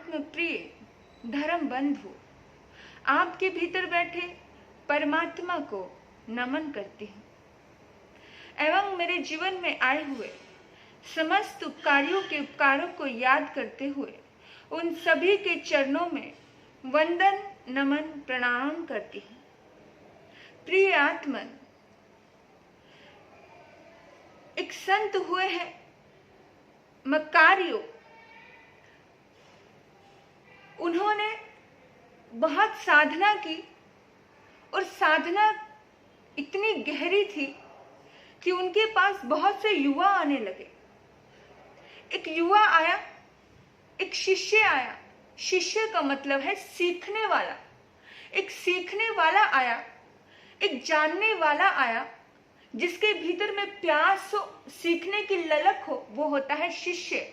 आत्म प्रिय धर्म बंधु, आपके भीतर बैठे परमात्मा को नमन करती हूँ एवं मेरे जीवन में आए हुए समस्त उपकारियों के उपकारों को याद करते हुए उन सभी के चरणों में वंदन नमन प्रणाम करती हूँ। प्रिय आत्मन, एक संत हुए हैं मकारियो, उन्होंने बहुत साधना की और साधना इतनी गहरी थी कि उनके पास बहुत से युवा आने लगे। एक युवा आया, एक शिष्य आया। शिष्य का मतलब है सीखने वाला। एक सीखने वाला आया, एक जानने वाला आया, जिसके भीतर में प्यास हो, सीखने की ललक हो, वो होता है शिष्य।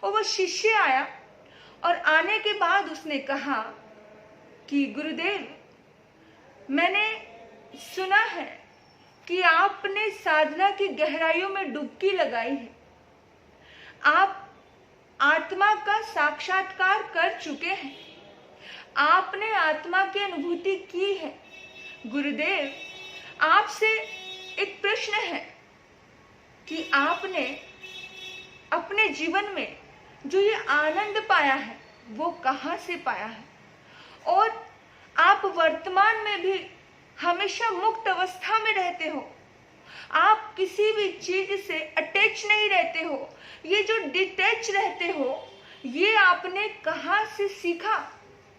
और वो शिष्य आया और आने के बाद उसने कहा कि गुरुदेव, मैंने सुना है कि आपने साधना की गहराइयों में डुबकी लगाई है, आप आत्मा का साक्षात्कार कर चुके हैं, आपने आत्मा की अनुभूति की है। गुरुदेव, आपसे एक प्रश्न है कि आपने अपने जीवन में जो ये आनंद पाया है वो कहाँ से पाया है, और आप वर्तमान में भी हमेशा मुक्त अवस्था में रहते हो, आप किसी भी चीज से अटैच नहीं रहते हो, ये जो डिटैच रहते हो ये आपने कहाँ से सीखा?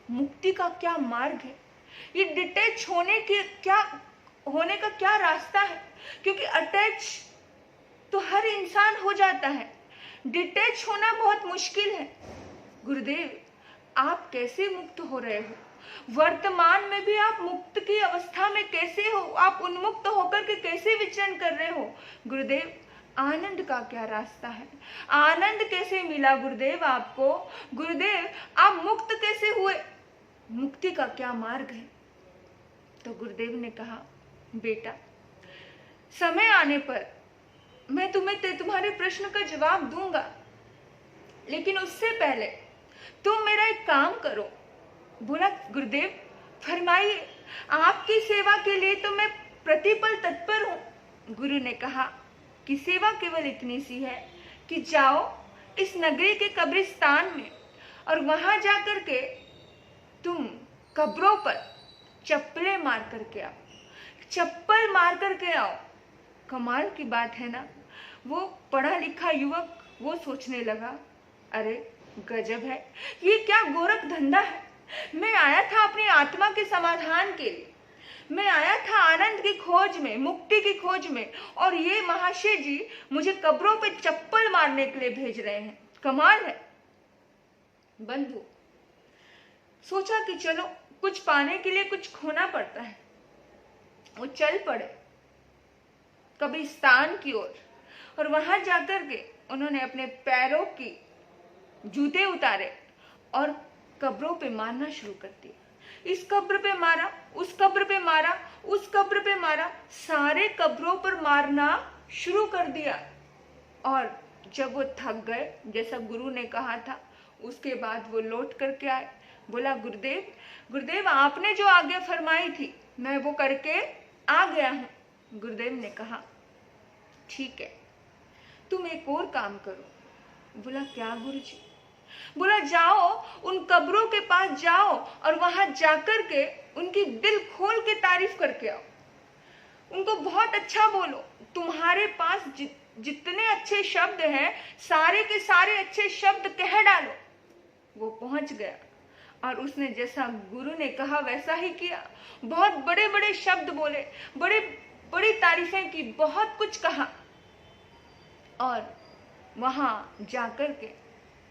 मुक्ति का क्या मार्ग है? ये डिटैच होने का क्या रास्ता है? क्योंकि अटैच तो हर इंसान हो जाता है, डिटैच होना बहुत मुश्किल है। गुरुदेव, आप कैसे मुक्त हो रहे हो? वर्तमान में भी आप मुक्त की अवस्था में कैसे हो? आप उन्मुक्त होकर के कैसे विचरण कर रहे हो? गुरुदेव, आनंद का क्या रास्ता है? आनंद कैसे मिला गुरुदेव आपको? गुरुदेव, आप मुक्त कैसे हुए? मुक्ति का क्या मार्ग है? तो गुरुदेव ने कहा, बेटा, समय आने पर मैं तुम्हें तुम्हारे प्रश्न का जवाब दूंगा, लेकिन उससे पहले तुम मेरा एक काम करो। बोला, गुरुदेव फरमाइए, आपकी सेवा के लिए तो मैं प्रतिपल तत्पर हूं। गुरु ने कहा कि सेवा केवल इतनी सी है कि जाओ इस नगरी के कब्रिस्तान में और वहां जाकर के तुम कब्रों पर चप्पलें मार करके आओ, चप्पल मार करके आओ। कमाल की बात है ना। वो पढ़ा लिखा युवक वो सोचने लगा, अरे गजब है, ये क्या गोरख धंधा है। मैं आया था अपनी आत्मा के समाधान के लिए, मैं आया था आनंद की खोज में, मुक्ति की खोज में, और ये महाशय जी मुझे कब्रों पे चप्पल मारने के लिए भेज रहे हैं। कमाल है। बंधु सोचा कि चलो कुछ पाने के लिए कुछ खोना पड़ता है। वो चल पड़े कब्रिस्तान की ओर और वहां जाकर के उन्होंने अपने पैरों की जूते उतारे और कब्रों पे मारना शुरू कर दिया। इस कब्र पे मारा, उस कब्र पे मारा, उस कब्र पे मारा, सारे कब्रों पर मारना शुरू कर दिया। और जब वो थक गए, जैसा गुरु ने कहा था, उसके बाद वो लौट करके आए। बोला, गुरुदेव, गुरुदेव आपने जो आज्ञा फरमाई थी मैं वो करके आ गया हूं। गुरुदेव ने कहा, ठीक है, तुम एक और काम करो। बोला, क्या गुरुजी? बोला, जाओ उन कब्रों के पास जाओ और वहां जाकर के उनकी दिल खोल के तारीफ करके आओ, उनको बहुत अच्छा बोलो। तुम्हारे पास जितने अच्छे शब्द हैं सारे के सारे अच्छे शब्द कह डालो। वो पहुंच गया और उसने जैसा गुरु ने कहा वैसा ही किया। बहुत बड़े बड़े शब्द बोले, बड़े बड़ी तारीफें की, बहुत कुछ कहा। और वहां जाकर के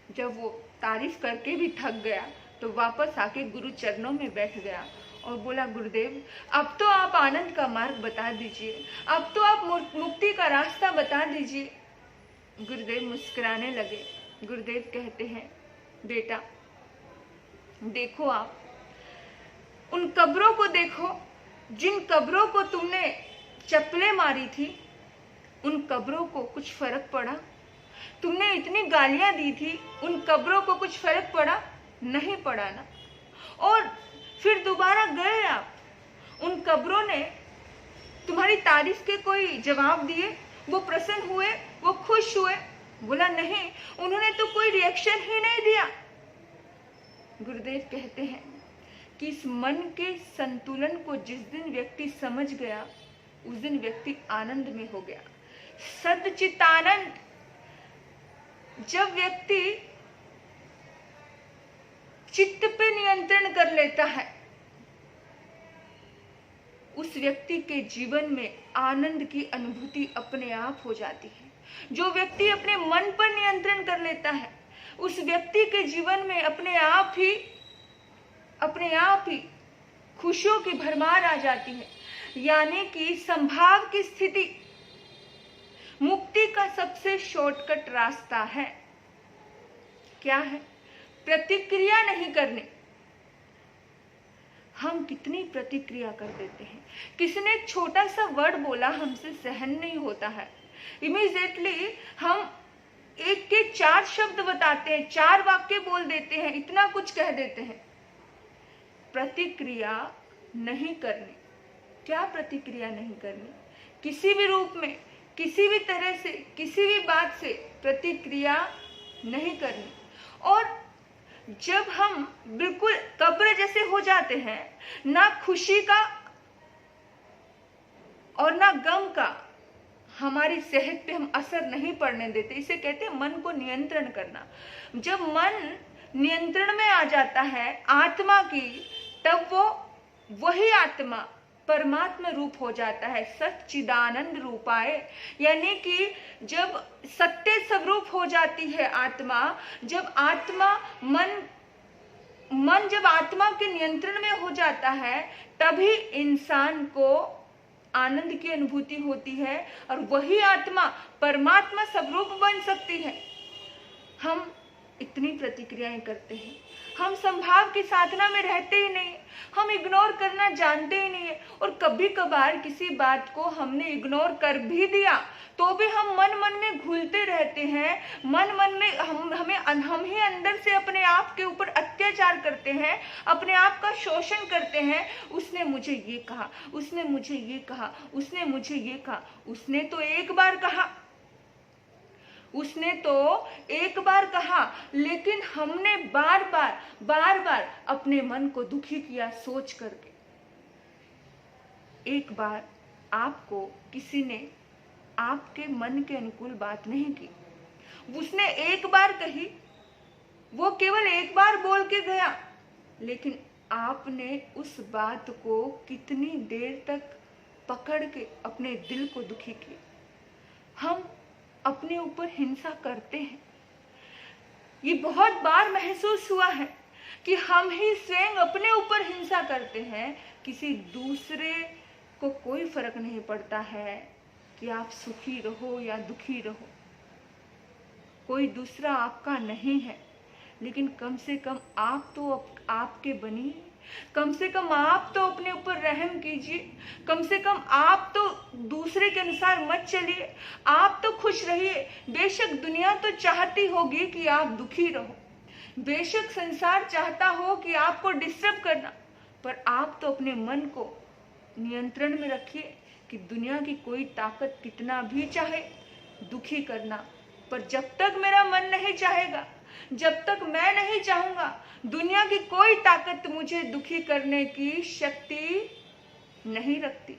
जब वो तारीफ करके भी थक गया तो वापस आके गुरु चरणों में बैठ गया और बोला, गुरुदेव अब तो आप आनंद का मार्ग बता दीजिए, अब तो आप मुक्ति का रास्ता बता दीजिए। गुरुदेव मुस्कुराने लगे। गुरुदेव कहते हैं, बेटा देखो, आप उन कब्रों को देखो जिन कब्रों को तुमने चप्पलें मारी थी, उन कब्रों को कुछ फर्क पड़ा? तुमने इतनी गालियां दी थी, उन कब्रों को कुछ फर्क पड़ा? नहीं पड़ा ना। और फिर दोबारा गए आप, उन कब्रों ने तुम्हारी तारीफ के कोई जवाब दिए? वो प्रसन्न हुए, वो खुश हुए? बोला नहीं, उन्होंने तो कोई रिएक्शन ही नहीं दिया। गुरुदेव कहते हैं कि इस मन के संतुलन को जिस दिन व्यक्ति समझ गया, उस दिन व्यक्ति आनंद में हो गया, सच्चिदानंद। जब व्यक्ति चित्त पे नियंत्रण कर लेता है, उस व्यक्ति के जीवन में आनंद की अनुभूति अपने आप हो जाती है। जो व्यक्ति अपने मन पर नियंत्रण कर लेता है, उस व्यक्ति के जीवन में अपने आप ही खुशियों की भरमार आ जाती है। यानी कि संभाव की स्थिति मुक्ति का सबसे शॉर्टकट रास्ता है। क्या है? प्रतिक्रिया नहीं करनी। हम कितनी प्रतिक्रिया कर देते हैं। किसी ने एक छोटा सा वर्ड बोला, हमसे सहन नहीं होता है, इमीडिएटली हम एक के 4 शब्द बताते हैं, 4 वाक्य बोल देते हैं, इतना कुछ कह देते हैं। प्रतिक्रिया नहीं करनी। क्या प्रतिक्रिया नहीं करनी? किसी भी रूप में, किसी भी तरह से, किसी भी बात से प्रतिक्रिया नहीं करनी। और जब हम बिल्कुल कब्र जैसे हो जाते हैं, ना खुशी का और ना गम का हमारी सेहत पे हम असर नहीं पड़ने देते, इसे कहते हैं मन को नियंत्रण करना। जब मन नियंत्रण में आ जाता है आत्मा की, तब वो वही आत्मा परमात्मा रूप हो जाता है, सच्चिदानंद रूपाए। यानी कि जब सत्य स्वरूप हो जाती है आत्मा, जब आत्मा मन जब आत्मा के नियंत्रण में हो जाता है, तभी इंसान को आनंद की अनुभूति होती है और वही आत्मा परमात्मा स्वरूप बन सकती है। हम इतनी प्रतिक्रियाएं करते हैं, हम संभाव की साधना में रहते ही नहीं, हम इग्नोर करना जानते ही नहीं है। और कभी कभार किसी बात को हमने इग्नोर कर भी दिया तो भी हम मन में घुलते रहते हैं, मन में हम ही अंदर से अपने आप के ऊपर अत्याचार करते हैं, अपने आप का शोषण करते हैं। उसने मुझे ये कहा, उसने मुझे ये कहा, उसने मुझे ये कहा। उसने तो एक बार कहा, लेकिन हमने बार बार अपने मन को दुखी किया सोच करके। एक बार आपको किसी ने आपके मन के अनुकूल बात नहीं की, उसने एक बार कही, वो केवल एक बार बोल के गया, लेकिन आपने उस बात को कितनी देर तक पकड़ के अपने दिल को दुखी किया। हम अपने ऊपर हिंसा करते हैं। ये बहुत बार महसूस हुआ है कि हम ही स्वयं अपने ऊपर हिंसा करते हैं। किसी दूसरे को कोई फर्क नहीं पड़ता है कि आप सुखी रहो या दुखी रहो, कोई दूसरा आपका नहीं है। लेकिन कम से कम आप तो आपके बनिए, कम से कम आप तो अपने ऊपर रहम कीजिए, कम से कम आप तो दूसरे के अनुसार मत चलिए, आप तो खुश रहिए। बेशक दुनिया तो चाहती होगी कि आप दुखी रहो, बेशक संसार चाहता हो कि आपको डिस्टर्ब करना, पर आप तो अपने मन को नियंत्रण में रखिए कि दुनिया की कोई ताकत कितना भी चाहे दुखी करना, पर जब तक मेरा मन नहीं चाहेगा, जब तक मैं नहीं चाहूंगा, दुनिया की कोई ताकत मुझे दुखी करने की शक्ति नहीं रखती।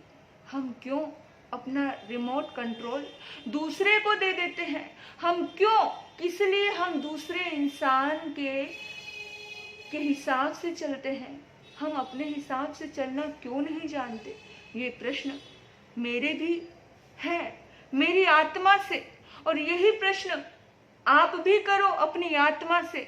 हम क्यों अपना रिमोट कंट्रोल दूसरे को दे देते हैं? हम क्यों, किस लिए हम दूसरे इंसान के हिसाब से चलते हैं? हम अपने हिसाब से चलना क्यों नहीं जानते? ये प्रश्न मेरे भी है, मेरी आत्मा से, और यही प्रश्न आप भी करो अपनी आत्मा से,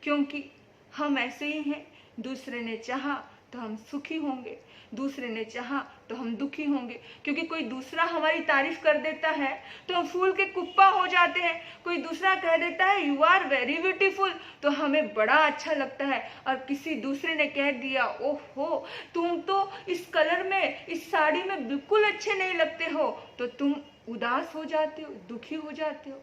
क्योंकि हम ऐसे ही हैं। दूसरे ने चाहा तो हम सुखी होंगे, दूसरे ने चाहा तो हम दुखी होंगे। क्योंकि कोई दूसरा हमारी तारीफ कर देता है तो हम फूल के कुप्पा हो जाते हैं, कोई दूसरा कह देता है यू आर वेरी ब्यूटीफुल तो हमें बड़ा अच्छा लगता है, और किसी दूसरे ने कह दिया ओहो तुम तो इस कलर में, इस साड़ी में बिल्कुल अच्छे नहीं लगते हो, तो तुम उदास हो जाते हो, दुखी हो जाते हो।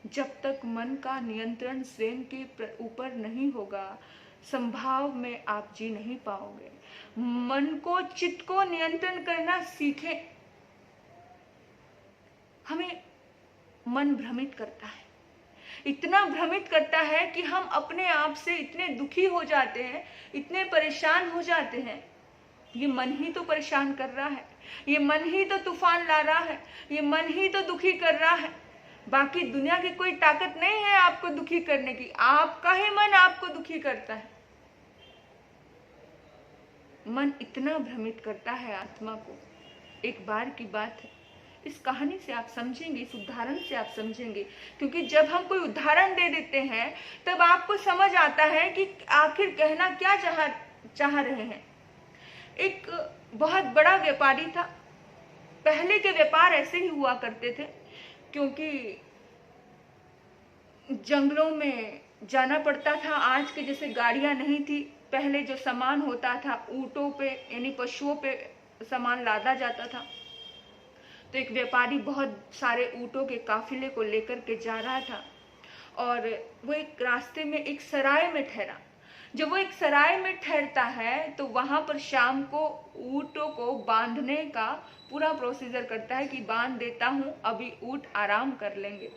जब तक मन का नियंत्रण स्वयं के ऊपर नहीं होगा, संभाव में आप जी नहीं पाओगे। मन को, चित्त को नियंत्रण करना सीखें। हमें मन भ्रमित करता है, इतना भ्रमित करता है कि हम अपने आप से इतने दुखी हो जाते हैं, इतने परेशान हो जाते हैं। ये मन ही तो परेशान कर रहा है, ये मन ही तो तूफान ला रहा है, ये मन ही तो दुखी कर रहा है। बाकी दुनिया की कोई ताकत नहीं है आपको दुखी करने की, आपका ही मन आपको दुखी करता है। मन इतना भ्रमित करता है आत्मा को। एक बार की बात है, इस कहानी से आप समझेंगे, इस उदाहरण से आप समझेंगे, क्योंकि जब हम कोई उदाहरण दे देते हैं तब आपको समझ आता है कि आखिर कहना क्या चाह रहे हैं। एक बहुत बड़ा व्यापारी था। पहले के व्यापार ऐसे ही हुआ करते थे, क्योंकि जंगलों में जाना पड़ता था। आज के जैसे गाड़ियां नहीं थी। पहले जो सामान होता था ऊंटों पे यानी पशुओं पे सामान लादा जाता था। तो एक व्यापारी बहुत सारे ऊंटों के काफिले को लेकर के जा रहा था और वो एक रास्ते में एक सराय में ठहरा। जब वो एक सराय में ठहरता है तो वहां पर शाम को ऊंटों को बांधने का पूरा प्रोसीजर करता है कि बांध देता हूं, अभी ऊंट आराम कर लेंगे।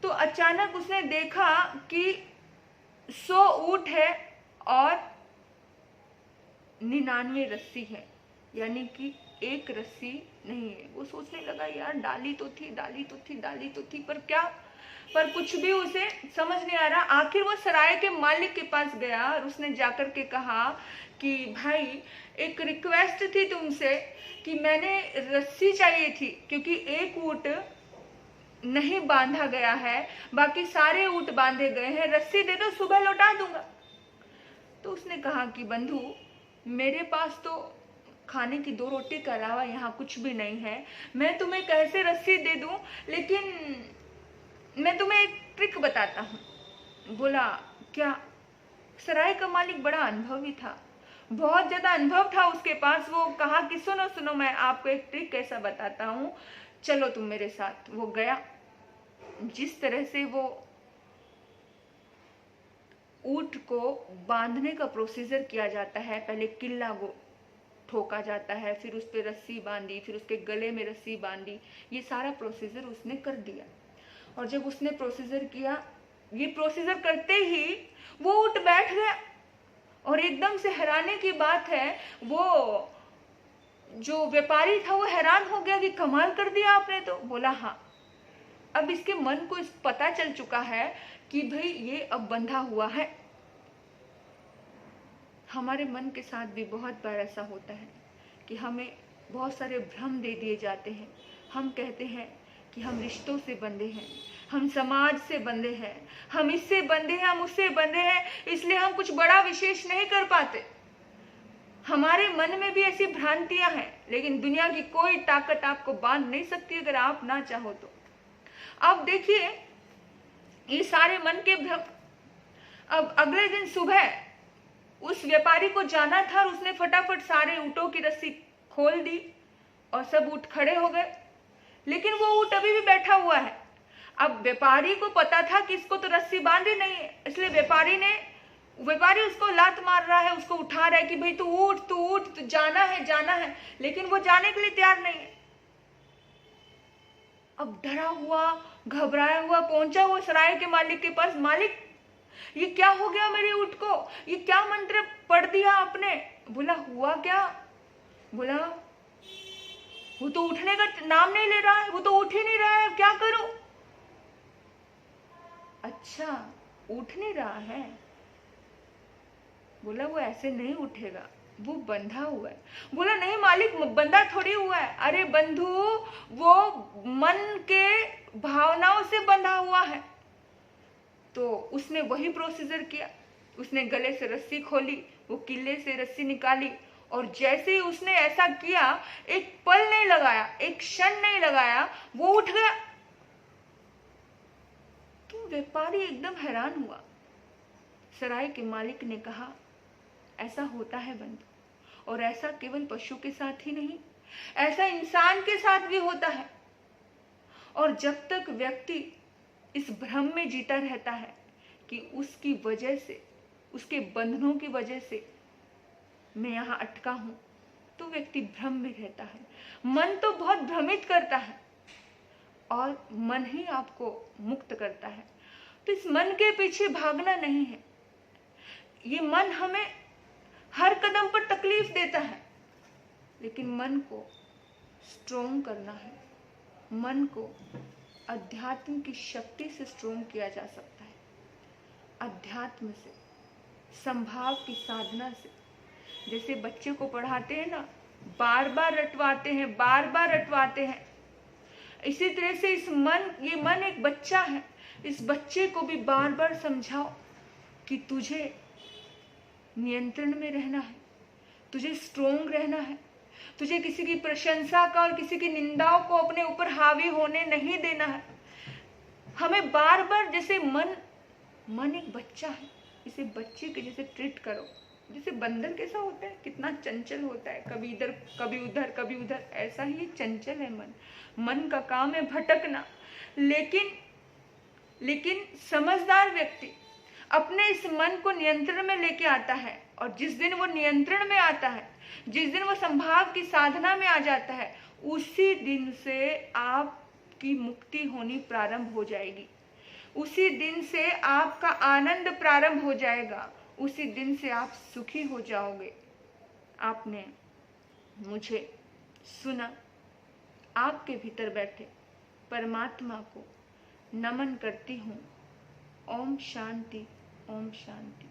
तो अचानक उसने देखा कि 100 ऊंट है और 99 रस्सी है, यानी कि एक रस्सी नहीं है। वो सोचने लगा यार डाली तो थी पर कुछ भी उसे समझ नहीं आ रहा। आखिर वो सराय के मालिक के पास गया और उसने जाकर के कहा कि भाई एक रिक्वेस्ट थी तुमसे कि मैंने रस्सी चाहिए थी, क्योंकि एक ऊंट नहीं बांधा गया है, बाकी सारे ऊंट बांधे गए हैं, रस्सी दे दो, सुबह लौटा दूंगा। तो उसने कहा कि बंधु, मेरे पास तो खाने की 2 रोटी के अलावा यहाँ कुछ भी नहीं है, मैं तुम्हें कैसे रस्सी दे दूं, लेकिन मैं तुम्हें एक ट्रिक बताता हूँ। बोला क्या? सराय का मालिक बड़ा अनुभवी था, बहुत ज्यादा अनुभव था उसके पास। वो कहा कि सुनो सुनो, मैं आपको एक ट्रिक कैसा बताता हूँ, चलो तुम मेरे साथ। वो गया। जिस तरह से वो ऊंट को बांधने का प्रोसीजर किया जाता है, पहले किल्ला वो ठोका जाता है, फिर उस पर रस्सी बांधी, फिर उसके गले में रस्सी बांधी, ये सारा प्रोसीजर उसने कर दिया। और जब उसने प्रोसीजर किया, ये प्रोसीजर करते ही वो ऊंट बैठ गया। और एकदम से हैरानी की बात है, वो जो व्यापारी था वो हैरान हो गया कि कमाल कर दिया आपने तो। बोला हाँ, अब इसके मन को पता चल चुका है कि भाई ये अब बंधा हुआ है। हमारे मन के साथ भी बहुत बार ऐसा होता है कि हमें बहुत सारे भ्रम दे दिए जाते हैं। हम कहते हैं कि हम रिश्तों से बंधे हैं, हम समाज से बंधे हैं, हम इससे बंधे हैं, हम उससे बंधे हैं, इसलिए हम कुछ बड़ा विशेष नहीं कर पाते। हमारे मन में भी ऐसी भ्रांतियां हैं, लेकिन दुनिया की कोई ताकत आपको बांध नहीं सकती अगर आप ना चाहो तो। अब देखिए ये सारे मन के भ्रम। अब अगले दिन सुबह उस व्यापारी को जाना था और उसने फटाफट सारे ऊंटों की रस्सी खोल दी और सब ऊंट खड़े हो गए, लेकिन वो ऊंट अभी भी बैठा हुआ है। अब व्यापारी को पता था कि इसको तो रस्सी बांधी नहीं है, इसलिए व्यापारी उसको लात मार रहा है, उसको उठा रहा है कि भाई तू उठ, तू जाना है, लेकिन वो जाने के लिए तैयार नहीं है। अब डरा हुआ, घबराया हुआ पहुंचा वो सराय के मालिक के पास। मालिक, ये क्या हो गया मेरे ऊंट को? ये क्या मंत्र पढ़ दिया आपने? बोला हुआ क्या? बोला वो तो उठने का नाम नहीं ले रहा है, वो तो उठ ही नहीं रहा है, क्या करूं? अच्छा, उठ नहीं रहा है? बोला वो ऐसे नहीं उठेगा, वो बंधा हुआ है। बोला नहीं मालिक, बंधा थोड़ी हुआ है। अरे बंधु, वो मन के भावनाओं से बंधा हुआ है। तो उसने वही प्रोसीजर किया। उसने गले से रस्सी खोली, वो किले से रस्सी निकाली, और जैसे ही उसने ऐसा किया, एक पल नहीं लगाया, एक क्षण नहीं लगाया, वो उठ गया। तो व्यापारी एकदम हैरान हुआ। सराय के मालिक ने कहा ऐसा होता है बंधु, और ऐसा केवल पशु के साथ ही नहीं, ऐसा इंसान के साथ भी होता है। और जब तक व्यक्ति इस भ्रम में जीता रहता है कि उसकी वजह से, उसके बंधनों की वजह से मैं यहाँ अटका हूं, तो व्यक्ति भ्रम में रहता है। मन तो बहुत भ्रमित करता है और मन ही आपको मुक्त करता है। तो इस मन के पीछे भागना नहीं है। ये मन हमें हर कदम पर तकलीफ देता है, लेकिन मन को स्ट्रोंग करना है। मन को अध्यात्म की शक्ति से स्ट्रोंग किया जा सकता है, अध्यात्म से, संभाव की साधना से। जैसे बच्चे को पढ़ाते हैं ना, बार बार रटवाते हैं, बार बार रटवाते हैं, इसी तरह से इस मन, ये मन एक बच्चा है, इस बच्चे को भी बार बार समझाओ कि तुझे नियंत्रण में रहना है, तुझे स्ट्रोंग रहना है, तुझे किसी की प्रशंसा का और किसी की निंदाओं को अपने ऊपर हावी होने नहीं देना है। हमें बार बार, जैसे मन एक बच्चा है, इसे बच्चे के जैसे ट्रीट करो। जैसे बंदर कैसा होता है, कितना चंचल होता है, कभी इधर कभी उधर कभी उधर, ऐसा ही चंचल है मन। मन का काम है भटकना, लेकिन समझदार व्यक्ति अपने इस मन को नियंत्रण में लेके आता है, और जिस दिन वो नियंत्रण में आता है, जिस दिन वो संभाव की साधना में आ जाता है, उसी दिन से आपकी मुक्ति होनी प्रारंभ हो जाएगी। उसी दिन से आपका आनंद प्रारंभ हो जाएगा, उसी दिन से आप सुखी हो जाओगे। आपने मुझे सुना, आपके भीतर बैठे परमात्मा को नमन करती हूँ। ओम शांति, ओम शांति।